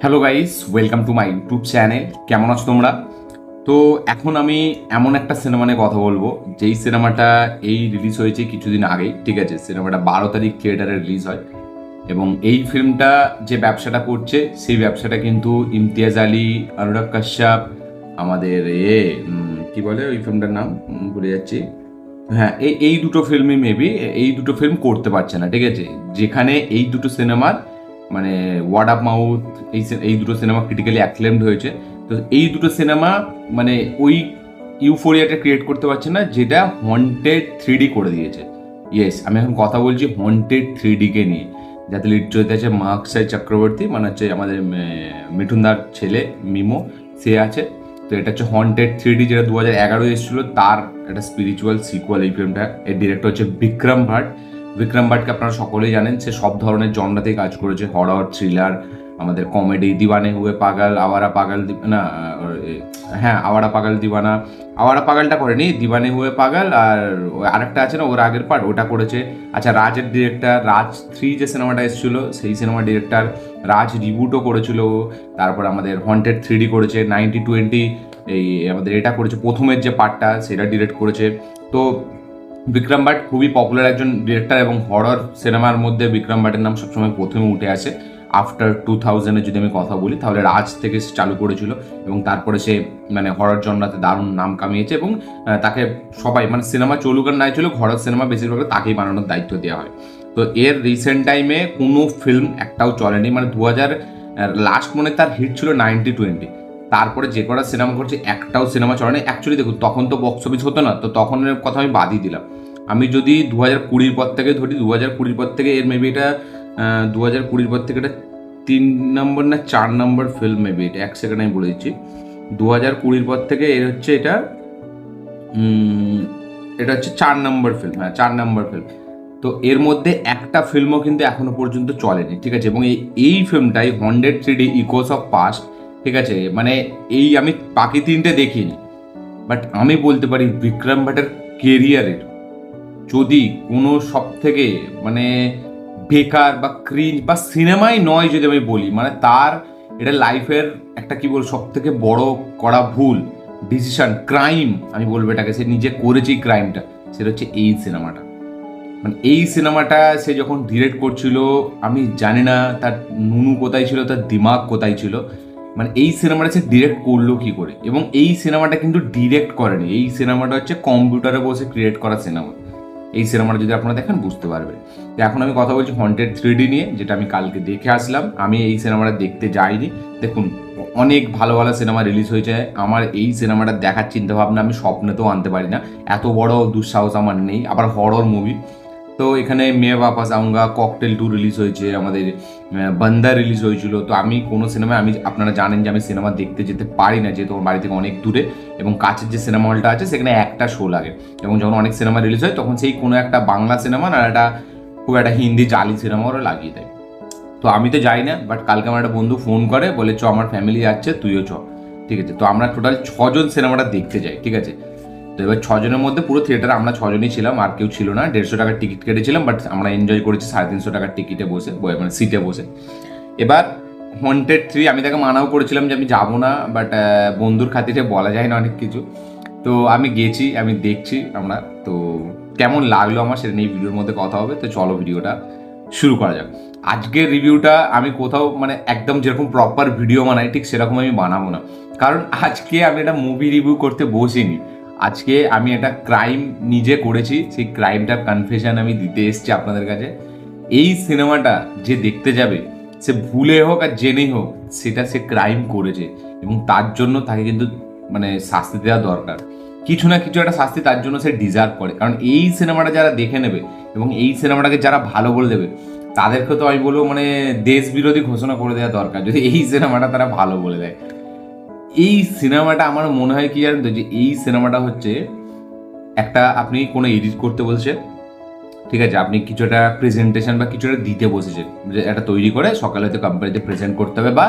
Hello guys, welcome to my YouTube channel. কেমন আছো তোমরা? তো এখন আমি এমন একটা সিনেমা নিয়ে কথা বলবো, যেই সিনেমাটা এই রিলিজ হয়েছে কিছুদিন আগেই। ঠিক আছে, সিনেমাটা 12 তারিখ থিয়েটারে রিলিজ হয় এবং এই ফিল্মটা যে ব্যবসাটা করছে সেই ব্যবসাটা কিন্তু ইমতিয়াজ আলী, অনুরাগ কাশ্যপ, আমাদের কি বলে ওই ফিল্মটার নাম, ভুলে যাচ্ছি। হ্যাঁ, এই দুটো ফিল্মই মেবি এই দুটো ফিল্ম করতে পারছে না। ঠিক আছে, যেখানে এই দুটো সিনেমার মানে ওয়ার্ড অফ মাউথ, এই দুটো সিনেমা ক্রিটিক্যালি অ্যাক্লেমড হয়েছে। তো এই দুটো সিনেমা মানে ওই ইউফোরিয়াটা ক্রিয়েট করতে পারছে না যেটা হন্টেড 3D করে দিয়েছে। ইয়েস, আমি এখন কথা বলছি হন্টেড 3D-কে নিয়ে, যাতে লিড চলতে আছে মার্কসাই চক্রবর্তী, মানে হচ্ছে আমাদের মিঠুনদার ছেলে মিমো, সে আছে। তো এটা হচ্ছে হন্টেড 3D, যেটা 2011 এসেছিল, তার একটা স্পিরিচুয়াল সিকুয়াল এই ফিল্মটা। এর ডিরেক্টর হচ্ছে বিক্রম ভাট। বিক্রম ভাটকে আপনারা সকলেই জানেন, সে সব ধরনের জনরাতেই কাজ করেছে, হরর, থ্রিলার, আমাদের কমেডি, দিওয়ানে হুয়ে পাগল, আওয়ারা পাগল না, হ্যাঁ আওয়ারা পাগল দিওয়ানা, আওয়ারা পাগলটা করেনি, দিওয়ানে হুয়ে পাগল, আর আরেকটা আছে না ওর আগের পার্ট, ওটা করেছে। আচ্ছা, রাজের ডিরেক্টর, রাজ 3 যে সিনেমাটা এসেছিল সেই সিনেমার ডিরেক্টর রাজ, রিবুটও করেছিল। তারপর আমাদের হন্টেড 3D করেছে, 90-20 এই আমাদের এটা করেছে, প্রথমের যে পার্টটা সেটা ডিরেক্ট করেছে। তো বিক্রম ভাট খুবই পপুলার একজন ডিরেক্টর এবং হরর সিনেমার মধ্যে বিক্রম ভাটের নাম সবসময় প্রথমে উঠে আসে। আফটার 2000-এ যদি আমি কথা বলি, তাহলে রাজ থেকে সে চালু করেছিল এবং তারপরে সে মানে হরর জনরাতে দারুণ নাম কামিয়েছে এবং তাকে সবাই মানে সিনেমা চলুক আর নাই চলুক, হরর সিনেমা বেশিরভাগ তাকেই বানানোর দায়িত্ব দেওয়া হয়। তো এর রিসেন্ট টাইমে কোনো ফিল্ম একটাও চলেনি, মানে 2000 লাস্ট মনে তার হিট ছিল 90-20, তারপরে যে কটা সিনেমা করছে একটাও সিনেমা চলে না। অ্যাকচুয়ালি দেখুন, তখন তো বক্স অফিস হতো না, তো তখনের কথা আমি বাদই দিলাম। আমি যদি 2020-র পর থেকে ধরি, 2020-র পর থেকে এর মেবি এটা 2020-র পর থেকে এটা 3 নম্বর না 4 নম্বর ফিল্ম, মেবি এটা 1 সেকেন্ড আমি বলে দিচ্ছি। 2020-র পর থেকে এর হচ্ছে এটা এটা হচ্ছে 4 নম্বর ফিল্ম, হ্যাঁ 4 নম্বর ফিল্ম। তো এর মধ্যে একটা ফিল্মও কিন্তু এখনো পর্যন্ত চলেনি। ঠিক আছে, এবং এই ফিল্মটাই haunted 3D echoes of past. ঠিক আছে, মানে এই আমি বাকি তিনটে দেখিনি, বাট আমি বলতে পারি বিক্রম ভাটের কেরিয়ারের যদি কোনো সব থেকে মানে বেকার বা ক্রিঞ্জ বা সিনেমাই নয় যদি আমি বলি, মানে তার এটা লাইফের একটা কি বল সব থেকে বড় করা ভুল ডিসিশন, ক্রাইম আমি বলবো এটাকে, সে নিজে করেছে এই ক্রাইমটা, সেটা হচ্ছে এই সিনেমাটা। মানে এই সিনেমাটা সে যখন ডিরেক্ট করছিল, আমি জানি না তার নুনু কোথায় ছিল, তার দিমাগ কোথায় ছিল। মানে এই সিনেমাটা সে ডিরেক্ট করলো কি করে, এবং এই সিনেমাটা কিন্তু ডিরেক্ট করেনি, এই সিনেমাটা হচ্ছে কম্পিউটারে বসে ক্রিয়েট করা সিনেমা। এই সিনেমাটা যদি আপনারা দেখেন বুঝতে পারবেন। তো এখন আমি কথা বলছি হন্টেড 3D নিয়ে, যেটা আমি কালকে দেখে আসলাম। আমি এই সিনেমাটা দেখতে যাইনি। দেখুন, অনেক ভালো ভালো সিনেমা রিলিজ হয়েছে, আমার এই সিনেমাটা দেখার চিন্তাভাবনা আমি স্বপ্নেতেও আনতে পারি না, এত বড় দুঃসাহস আমার নেই। আবার হরর মুভি, তো এখানে মেয়ে বাপাস আউঙ্গা, ককটেল 2 রিলিজ হয়েছে, আমাদের বান্দা রিলিজ হয়েছিল। তো আমি কোনো সিনেমায়, আমি আপনারা জানেন যে আমি সিনেমা দেখতে যেতে পারি না, যেহেতু আমার বাড়ি থেকে অনেক দূরে, এবং কাছের যে সিনেমা হলটা আছে সেখানে একটা শো লাগে, এবং যখন অনেক সিনেমা রিলিজ হয় তখন সেই কোনো একটা বাংলা সিনেমা না একটা খুব একটা হিন্দি জালি সিনেমা ওরা লাগিয়ে দেয়। তো আমি তো যাই না, বাট কালকে আমার একটা বন্ধু ফোন করে, বলে চ আমার ফ্যামিলি যাচ্ছে, তুইও চ। ঠিক আছে, তো আমরা টোটাল 6 জন সিনেমাটা দেখতে যাই। ঠিক আছে, তো এবার 6 জনের মধ্যে পুরো থিয়েটারে আমরা 6 জনই ছিলাম, আর কেউ ছিল না। 150 টাকার টিকিট কেটেছিলাম, বাট আমরা এনজয় করেছি 350 টাকার টিকিটে বসে, মানে সিটে বসে। এবার হন্টেড 3 আমি তাকে মানাও করেছিলাম যে আমি যাবো না, বাট বন্ধুর খাতিরে বলা যায় না অনেক কিছু। তো আমি গেছি, আমি দেখছি আমরা। তো কেমন লাগলো আমার সেটা নিয়ে ভিডিওর মধ্যে কথা হবে। তো চলো ভিডিওটা শুরু করা যাক। আজকের রিভিউটা আমি কোথাও মানে একদম যেরকম প্রপার ভিডিও বানাই ঠিক সেরকম আমি বানাবো না, কারণ আজকে আমি একটা মুভি রিভিউ করতে বসিনি। আজকে আমি একটা ক্রাইম নিজে করেছি, সেই ক্রাইমটার কনফেশন আমি দিতে এসেছি আপনাদের কাছে। এই সিনেমাটা যে দেখতে যাবে, সে ভুলে হোক আর জেনেই হোক, সেটা সে ক্রাইম করেছে এবং তার জন্য তাকে কিন্তু মানে শাস্তি দেওয়া দরকার। কিছু না কিছু একটা শাস্তি তার জন্য সে ডিজার্ভ করে, কারণ এই সিনেমাটা যারা দেখে নেবে এবং এই সিনেমাটাকে যারা ভালো বলে দেবে, তাদেরকে তো আমি বলবো মানে দেশ বিরোধী ঘোষণা করে দেওয়া দরকার যদি এই সিনেমাটা তারা ভালো বলে দেয়। এই সিনেমাটা আমার মনে হয় কি জানেন তো, যে এই সিনেমাটা হচ্ছে একটা, আপনি কোনো এডিট করতে বলছেন, ঠিক আছে, আপনি কিছু একটা প্রেজেন্টেশন বা কিছু একটা দিতে বসেছেন, যে একটা তৈরি করে সকালে হয়তো কোম্পানিতে প্রেজেন্ট করতে হবে, বা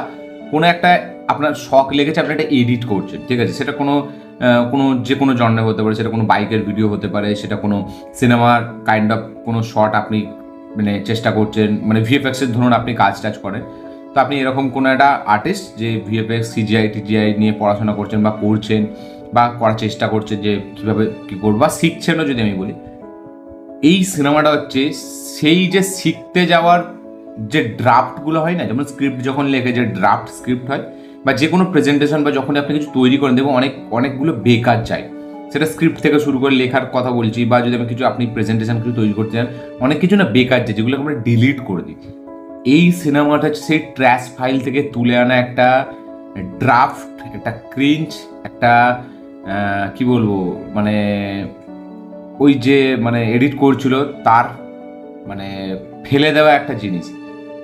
কোনো একটা আপনার শখ লেগেছে, আপনি একটা এডিট করছেন। ঠিক আছে, সেটা কোনো কোনো যে কোনো জন্মে হতে পারে, সেটা কোনো বাইকের ভিডিও হতে পারে, সেটা কোনো সিনেমার কাইন্ড অফ কোনো শট আপনি মানে চেষ্টা করছেন, মানে ভিএফএক্সের ধরুন আপনি কাজ টাজ করেন। তো আপনি এরকম কোনো একটা আর্টিস্ট যে ভিএফএক্স সিজিআই টিজিআই নিয়ে পড়াশোনা করছেন বা করছেন বা করার চেষ্টা করছেন যে কীভাবে কী করবো বা শিখছেনও যদি আমি বলি, এই সিনেমাটা হচ্ছে সেই যে শিখতে যাওয়ার যে ড্রাফটগুলো হয় না, যেমন স্ক্রিপ্ট যখন লেখে যে ড্রাফট স্ক্রিপ্ট হয় বা যে কোনো প্রেজেন্টেশন বা যখন আপনি কিছু তৈরি করেন দেখবো অনেকগুলো বেকার যায়, সেটা স্ক্রিপ্ট থেকে শুরু করে লেখার কথা বলছি বা যদি আমি কিছু আপনি প্রেজেন্টেশন কিছু তৈরি করতে চান অনেক কিছু না বেকার যায় যেগুলো আমরা ডিলিট করে দিই। এই সিনেমাটা হচ্ছে সেই ট্র্যাশ ফাইল থেকে তুলে আনা একটা ড্রাফট, একটা ক্রিঞ্চ, একটা কি বলবো মানে ওই যে মানে এডিট করছিল তার মানে ফেলে দেওয়া একটা জিনিস,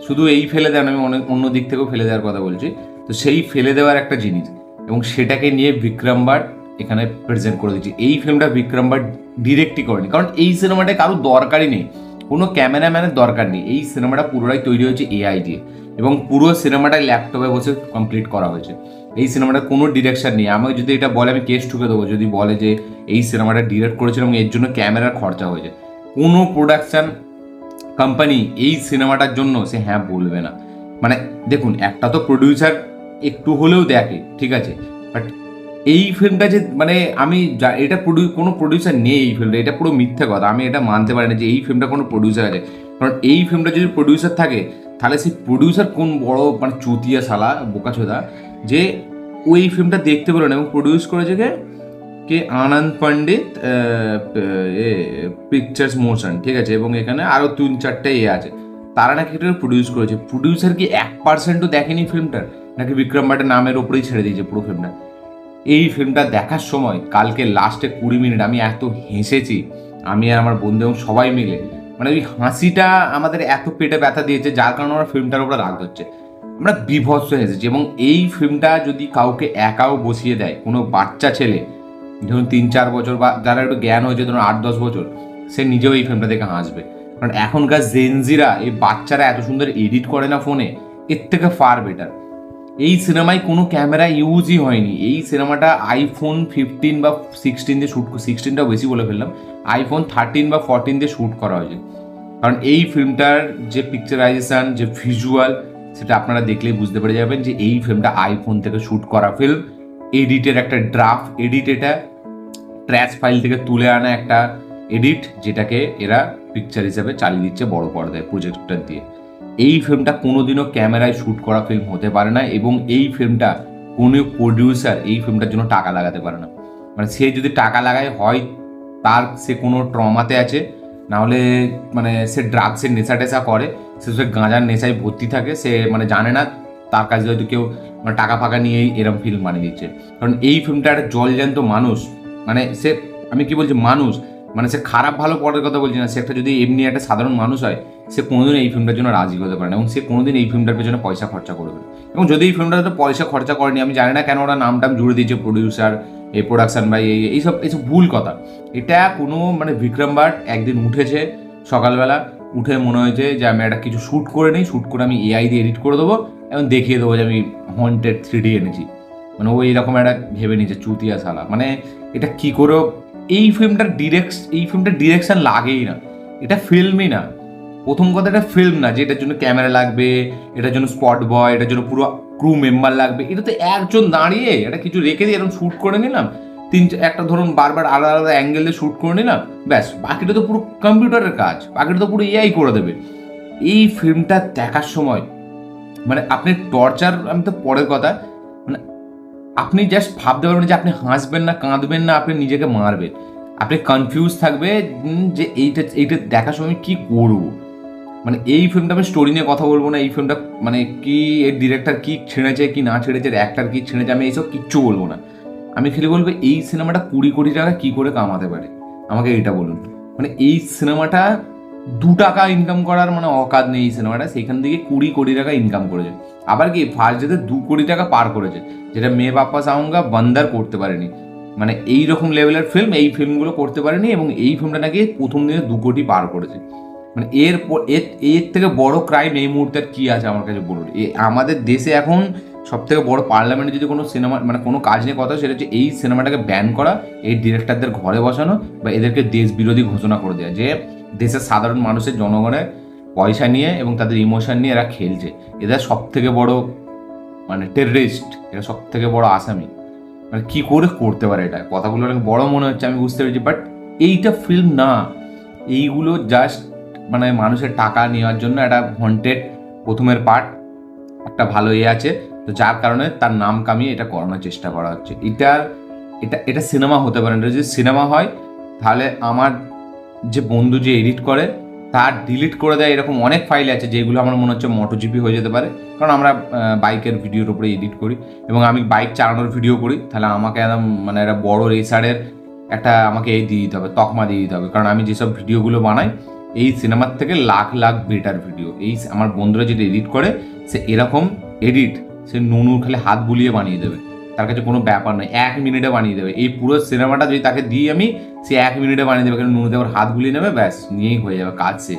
শুধু এই ফেলে দেওয়া আমি অন্য দিক থেকেও ফেলে দেওয়ার কথা বলছি, তো সেই ফেলে দেওয়ার একটা জিনিস এবং সেটাকে নিয়ে বিক্রম ভাট এখানে প্রেজেন্ট করে দিচ্ছি। এই ফিল্মটা বিক্রম ভাট ডিরেক্টই করেনি, কারণ এই সিনেমাটা কারো দরকারই নেই, কোনো ক্যামেরাম্যানের দরকার নেই। এই সিনেমাটা পুরোটাই তৈরি হয়েছে এআই দিয়ে এবং পুরো সিনেমাটাই ল্যাপটপে বসে কমপ্লিট করা হয়েছে। এই সিনেমাটা কোনো ডিরেকশন নেই। আমাকে যদি এটা বলে আমি কেস ঠুকে দেবো যদি বলে যে এই সিনেমাটা ডিরেক্ট করেছিল এবং এর জন্য ক্যামেরার খরচা হয়েছে। কোনো প্রোডাকশন কোম্পানি এই সিনেমাটার জন্য সে হ্যাঁ বলবে না। মানে দেখুন, একটা তো প্রডিউসার একটু হলেও দেখে, ঠিক আছে, বাট এই ফিল্মটা যে মানে আমি এটা কোনো প্রডিউসার নেই এই ফিল্মটা, এটা পুরো মিথ্যে কথা। আমি এটা মানতে পারি না যে এই ফিল্মটা কোনো প্রডিউসার আছে, কারণ এই ফিল্মটা যদি প্রডিউসার থাকে তাহলে সেই প্রডিউসার কোন বড় মানে চুতিয়া শালা বোকাচোদা যে ওই ফিল্মটা দেখতে পেলো না এবং প্রডিউস করেছে কে আনন্দ পণ্ডিত পিকচার্স মোশন, ঠিক আছে, এবং এখানে আরও 3-4টে আছে, তারা নাকি এটা প্রডিউস করেছে। প্রডিউসার কি 1%ও দেখেনি ফিল্মটার, নাকি বিক্রম ভাটের নামের ওপরেই ছেড়ে দিয়েছে পুরো ফিল্মটা। এই ফিল্মটা দেখার সময় কালকে লাস্টে 20 মিনিট আমি এত হেসেছি, আমি আর আমার বন্ধু এবং সবাই মিলে, মানে ওই হাসিটা আমাদের এত পেটে ব্যথা দিয়েছে যার কারণে আমার ফিল্মটার উপরে রাগ হচ্ছে, আমরা বিভৎস হেসেছি। এবং এই ফিল্মটা যদি কাউকে একাও বসিয়ে দেয়, কোনো বাচ্চা ছেলে ধরুন 3-4 বছর বা যারা একটু জ্ঞান হয়েছে ধরুন 8-10 বছর, সে নিজেও এই ফিল্মটা দেখে হাসবে। কারণ এখনকার জেনজিরা, এই বাচ্চারা এত সুন্দর এডিট করে না ফোনে, এর থেকে ফার বেটার। এই সিনেমায় কোনো ক্যামেরা ইউজই হয়নি। এই সিনেমাটা আইফোন 15 বা 16 দিয়ে শ্যুট, 16টাও বেশি বলে ফেললাম, আইফোন 13 বা 14 দিয়ে শ্যুট করা হয়েছে। কারণ এই ফিল্মটার যে পিকচারাইজেশন, যে ভিজুয়াল, সেটা আপনারা দেখলেই বুঝতে পেরে যাবেন যে এই ফিল্মটা আইফোন থেকে শ্যুট করা ফিল্ম, এডিটের একটা ড্রাফট এডিট, এটা ট্র্যাশ ফাইল থেকে তুলে আনা একটা এডিট, যেটাকে এরা পিকচার হিসেবে চালিয়ে দিচ্ছে বড় পর্দায় প্রজেক্টর দিয়ে। এই ফিল্মটা কোনোদিনও ক্যামেরায় শ্যুট করা ফিল্ম হতে পারে না এবং এই ফিল্মটা কোনো প্রডিউসার এই ফিল্মটার জন্য টাকা লাগাতে পারে না। মানে সে যদি টাকা লাগায় হয় তার সে কোনো ট্রমাতে আছে, নাহলে মানে সে ড্রাগসের নেশা টেশা করে, সে গাঁজার নেশায় ভর্তি থাকে, সে মানে জানে না তার কাছে হয়তো কেউ মানে টাকা ফাঁকা নিয়েই এরম ফিল্ম বানিয়ে দিচ্ছে। কারণ এই ফিল্মটা একটা জলজ্যান্ত মানুষ, মানে সে, আমি কি বলছি মানুষ, মানে সে খারাপ ভালো পরের কথা বলছি না, সে একটা যদি এমনি একটা সাধারণ মানুষ হয় সে কোনোদিন এই ফিল্মটার জন্য রাজি হতে পারে না এবং সে কোনোদিন এই ফিল্মটার পেছনে পয়সা খরচা করবে না। এবং যদি এই ফিল্মটাতে পয়সা খরচা করেনি, আমি জানি না কেন ওরা নামটাম জুড়ে দিয়েছে প্রডিউসার, এই প্রোডাকশন বা এইসব ভুল কথা। এটা কোনো মানে বিক্রম ভাট একদিন উঠেছে সকালবেলা, উঠে মনে হয়েছে যে আমি একটা কিছু শ্যুট করে নিই, শ্যুট করে আমি এআই দিয়ে এডিট করে দেবো এবং দেখিয়ে দেবো যে আমি হন্টেড 3D এনেছি। মানে ও এইরকম একটা ভেবে নিয়েছে চুতিয়া শালা। মানে এটা কী করে এই ফিল্মটার ডিরেকশন লাগেই না, এটা ফিল্মই না। প্রথম কথা, এটা ফিল্ম না যে এটার জন্য ক্যামেরা লাগবে, এটার জন্য স্পট বয়, এটার জন্য পুরো ক্রু মেম্বার লাগবে। এটা তো একজন দাঁড়িয়ে এটা কিছু রেখে দিয়ে এরকম শ্যুট করে নিলাম, একটা ধরুন বারবার আলাদা আলাদা অ্যাঙ্গেলে শ্যুট করে নিলাম, ব্যাস, বাকিটা তো পুরো কম্পিউটারের কাজ, বাকিটা তো পুরো এআই করে দেবে। এই ফিল্মটা দেখার সময় মানে আপনি টর্চার, আমি তো পরের কথা, মানে আপনি জাস্ট ভাবতে পারবেন যে আপনি হাসবেন না, কাঁদবেন না, আপনি নিজেকে মারবেন, আপনি কনফিউজ থাকবে যে এইটা দেখার সময় আমি কী করবো। মানে এই ফিল্মটা আমি স্টোরি নিয়ে কথা বলবো না, এই ফিল্মটা মানে কি এর ডিরেক্টর কি ছেড়েছে কি না ছেড়েছে, অ্যাক্টার কি ছেড়েছে, আমি এইসব কিচ্ছু বলবো না। আমি খালি বলবো এই সিনেমাটা 20 কোটি টাকা কী করে কামাতে পারে, আমাকে এইটা বলুন। মানে এই সিনেমাটা 2 টাকা ইনকাম করার মানে অকাদ নেই এই সিনেমাটা, সেখান থেকে 20 কোটি টাকা ইনকাম করেছে। আবার কি ফার্স্ট ডেতে 2 কোটি টাকা পার করেছে, যেটা মেয়ে বাপ্পা সাউঙ্গা বান্দার করতে পারেনি। মানে এই রকম লেভেলের ফিল্ম এই ফিল্মগুলো করতে পারেনি এবং এই ফিল্মটা নাকি প্রথম দিনে 2 কোটি পার করেছে। মানে এর থেকে বড় ক্রাইম এই মুহূর্তে কি আছে আমার কাছে বলুন। আমাদের দেশে এখন সব থেকে বড় পার্লামেন্টে যদি কোনো সিনেমা মানে কোনো কাজ নিয়ে কথা, সেটা হচ্ছে এই সিনেমাটাকে ব্যান করা, এই ডিরেক্টরদের ঘরে বসানো বা এদেরকে দেশ বিরোধী ঘোষণা করে দেওয়া, যে দেশের সাধারণ মানুষের জনগণের পয়সা নিয়ে এবং তাদের ইমোশন নিয়ে এরা খেলছে। এদের সব থেকে বড় মানে টেররিস্ট, এরা সব থেকে বড় আসামি। মানে কী করে করতে পারে এটা? কথাগুলো অনেক বড় মনে হচ্ছে, আমি বুঝতে পেরেছি, বাট এইটা ফিল্ম না, এইগুলো জাস্ট মানে মানুষের টাকা নেওয়ার জন্য একটা হন্টেড প্রথমের পার্ট একটা ভালো আছে, তো যার কারণে তার নাম কামিয়ে এটা করানোর চেষ্টা করা হচ্ছে। এটা সিনেমা হতে পারে না। যদি সিনেমা হয় তাহলে আমার যে বন্ধু যে এডিট করে তার ডিলিট করে দেয় এরকম অনেক ফাইল আছে যেগুলো আমার মনে হচ্ছে মোটোজিপি হয়ে যেতে পারে, কারণ আমরা বাইকের ভিডিওর উপরে এডিট করি এবং আমি বাইক চালানোর ভিডিও করি, তাহলে আমাকে একদম মানে একটা বড় রেসারের একটা আমাকে এই দিয়ে দিতে হবে, তকমা দিয়ে দিতে হবে, কারণ আমি যেসব ভিডিওগুলো বানাই এই সিনেমার থেকে লাখ লাখ বেটার ভিডিও। এই আমার বন্ধুরা যেটা এডিট করে সে এরকম এডিট সে নুনুর খালি হাত বুলিয়ে বানিয়ে দেবে, তার কাছে কোনো ব্যাপার নয়, 1 মিনিটে বানিয়ে দেবে। এই পুরো সিনেমাটা যদি তাকে দিই আমি, সে 1 মিনিটে বানিয়ে দেবে, কারণ নুনুদেব হাত বুলিয়ে নেবে, ব্যাস নিয়েই হয়ে যাবে কাজ সে।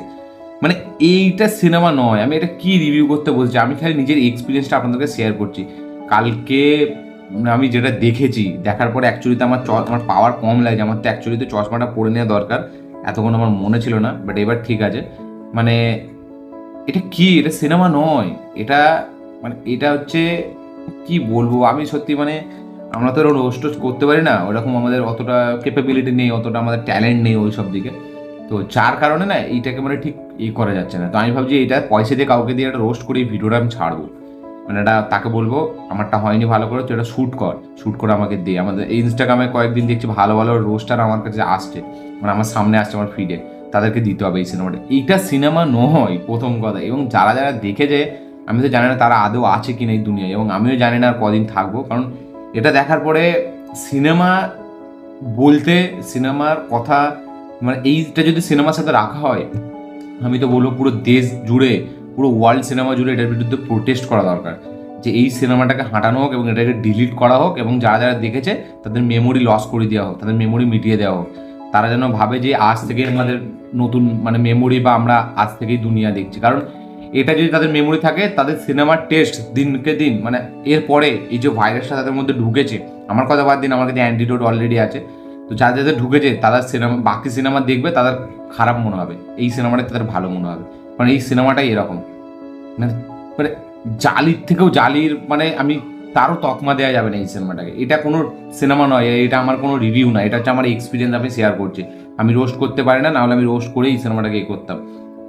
মানে এইটা সিনেমা নয়। আমি এটা কি রিভিউ করতে বলছি, আমি খালি নিজের এক্সপিরিয়েন্সটা আপনাদেরকে শেয়ার করছি। কালকে আমি যেটা দেখেছি, দেখার পরে অ্যাকচুয়ালিতে আমার পাওয়ার কম লাগছে, আমার তো অ্যাকচুয়ালিতে চশমাটা পরে নেওয়া দরকার, এতক্ষণ আমার মনে ছিল না, বাট এবার ঠিক আছে। মানে এটা কি, এটা সিনেমা নয়, এটা মানে এটা হচ্ছে কি বলবো আমি সত্যি, মানে আমরা তো এরকম রোস্ট করতে পারি না, ওরকম আমাদের অতটা ক্যাপাবিলিটি নেই, অতটা আমাদের ট্যালেন্ট নেই ওই সব দিকে, তো যার কারণে না এইটাকে মানে ঠিক করা যাচ্ছে না। তো আমি ভাবছি এটা পয়সা দিয়ে কাউকে দিয়ে একটা রোস্ট করে এই ভিডিওটা আমি ছাড়বো, মানে এটা তাকে বলবো আমারটা হয়নি ভালো করে, তো এটা শ্যুট করে আমাকে দিয়ে। আমাদের এই ইনস্টাগ্রামে কয়েকদিন দেখছি ভালো ভালো রোস্টার আমার কাছে আসছে, মানে আমার সামনে আসছে আমার ফিডে, তাদেরকে দিতে হবে এই সিনেমাটা। এইটা সিনেমা নয় প্রথম কথা, এবং যারা যারা দেখেছে আমি তো জানি না তারা আদৌ আছে কি না এই দুনিয়ায়, এবং আমিও জানি না আর কদিন থাকবো, কারণ এটা দেখার পরে সিনেমা বলতে, সিনেমার কথা মানে এইটা যদি সিনেমার সাথে রাখা হয়, আমি তো বলবো পুরো দেশ জুড়ে, পুরো ওয়ার্ল্ড সিনেমা জুড়ে এটার বিরুদ্ধে প্রোটেস্ট করা দরকার, যে এই সিনেমাটাকে হাঁটানো হোক এবং এটাকে ডিলিট করা হোক, এবং যারা যারা দেখেছে তাদের মেমোরি লস করে দেওয়া হোক, তাদের মেমোরি মিটিয়ে দেওয়া হোক। তারা যেন ভাবে যে আজ থেকে আমাদের নতুন মানে মেমোরি, বা আমরা আজ থেকেই দুনিয়া দেখছি। কারণ এটা যদি তাদের মেমোরি থাকে, তাদের সিনেমার টেস্ট দিনকে দিন মানে এরপরে এই যে ভাইরাসটা তাদের মধ্যে ঢুকেছে, আমার কথা বাদ দিন, আমার কাছে অ্যান্টিডোট অলরেডি আছে, তো যাদের যাদের ঢুকেছে তাদের সিনেমা, বাকি সিনেমা দেখবে তাদের খারাপ মনে হবে, এই সিনেমাটা তাদের ভালো মনে হবে, কারণ এই সিনেমাটাই এরকম মানে মানে জালির থেকেও জালির, মানে আমি তারও তকমা দেওয়া যাবে না এই সিনেমাটাকে। এটা কোনো সিনেমা নয়, এটা আমার কোনো রিভিউ না, এটা হচ্ছে আমার এক্সপিরিয়েন্স আমি শেয়ার করছি। আমি রোস্ট করতে পারি না, নাহলে আমি রোস্ট করেই এই সিনেমাটাকে করতাম,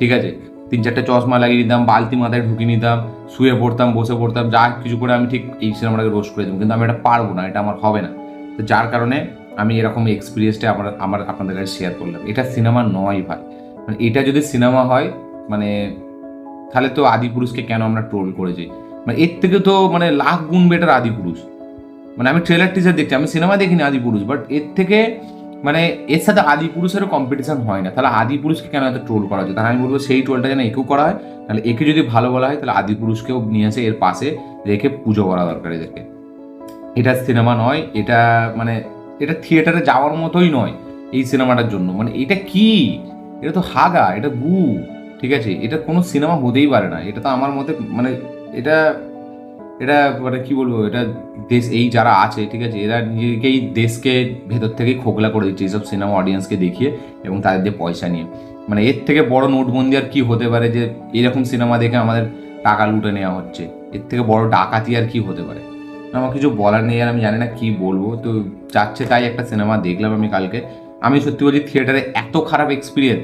ঠিক আছে? 3-4টে চশমা লাগিয়ে নিতাম, বালতি মাথায় ঢুকিয়ে নিতাম, শুয়ে পড়তাম, বসে পড়তাম, যা কিছু করে আমি ঠিক এই সিনেমাটাকে রোস্ট করে দিতাম, কিন্তু আমি এটা পারবো না, এটা আমার হবে না। তো যার কারণে আমি এরকম এক্সপিরিয়েন্সটা আমার আপনাদের কাছে শেয়ার করলাম। এটা সিনেমা নয় ভাই, মানে এটা যদি সিনেমা হয় মানে তাহলে তো আদিপুরুষকে কেন আমরা ট্রোল করেছি, মানে এর থেকে তো মানে লাখ গুণ বেটার আদিপুরুষ। মানে আমি ট্রেলার টিজার দেখছি, আমি সিনেমা দেখিনি আদিপুরুষ, বাট এর থেকে মানে এর সাথে আদিপুরুষেরও কম্পিটিশন হয় না, তাহলে আদিপুরুষকে কেন এত ট্রোল করা হচ্ছে? তাহলে আমি বলবো সেই ট্রোলটা যেন একেও করা হয়, তাহলে একে যদি ভালো বলা হয় তাহলে আদিপুরুষকেও নিয়ে এসে এর পাশে রেখে পুজো করা দরকার এদেরকে। এটা সিনেমা নয়, এটা মানে এটা থিয়েটারে যাওয়ার মতোই নয় এই সিনেমাটার জন্য। মানে এটা কি, এটা তো হাগা, এটা গু, ঠিক আছে? এটা কোনো সিনেমা হতেই পারে না, এটা তো আমার মতে মানে এটা এটা মানে কি বলবো, এটা দেশ এই যারা আছে, ঠিক আছে, এরা নিজেকেই দেশকে ভেতর থেকেই খোকলা করে দিচ্ছে এইসব সিনেমা অডিয়েন্সকে দেখিয়ে এবং তাদের দিয়ে পয়সা নিয়ে। মানে এর থেকে বড় নোটবন্দি আর কি হতে পারে, যে এরকম সিনেমা দেখে আমাদের টাকা লুটে নেওয়া হচ্ছে? এর থেকে বড় ডাকাতি আর কি হতে পারে? আমার কিছু বলার নেই, আর আমি জানি না কি বলবো। তো যাচ্ছে তাই একটা সিনেমা দেখলাম আমি কালকে। আমি সত্যি বলছি থিয়েটারে এত খারাপ এক্সপিরিয়েন্স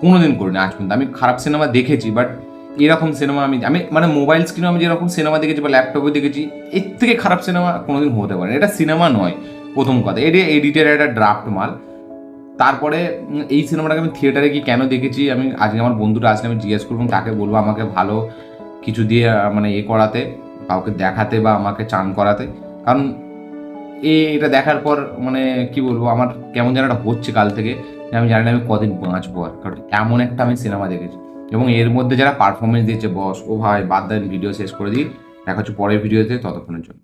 কোনোদিন করিনি আজ পর্যন্ত। আমি খারাপ সিনেমা দেখেছি, বাট এরকম সিনেমা আমি আমি মানে মোবাইল স্ক্রিনে আমি যেরকম সিনেমা দেখেছি বা ল্যাপটপে দেখেছি, এর থেকে খারাপ সিনেমা কোনোদিন হতে পারে। এটা সিনেমা নয় প্রথম কথা, এটা এডিটের একটা ড্রাফট মাল। তারপরে এই সিনেমাটাকে আমি থিয়েটারে কি কেন দেখেছি, আমি আজকে আমার বন্ধুটা আসলে আমি জিজ্ঞেস করবো, তাকে বলবো আমাকে ভালো কিছু দিয়ে মানে করাতে, কাউকে দেখাতে বা আমাকে চান করাতে। কারণ এটা দেখার পর মানে কি বলবো, আমার কেমন যেন একটা হচ্ছে কাল থেকে, আমি জানি না আমি কদিন বাঁচবো আর, কারণ এমন একটা আমি সিনেমা দেখেছি। এবং এর মধ্যে যারা পারফরমেন্স দিয়েছে বস, ও ভাই বাদ দেন, ভিডিও শেষ করে দিই, দেখা হচ্ছে পরের ভিডিওতে, ততক্ষণের জন্য।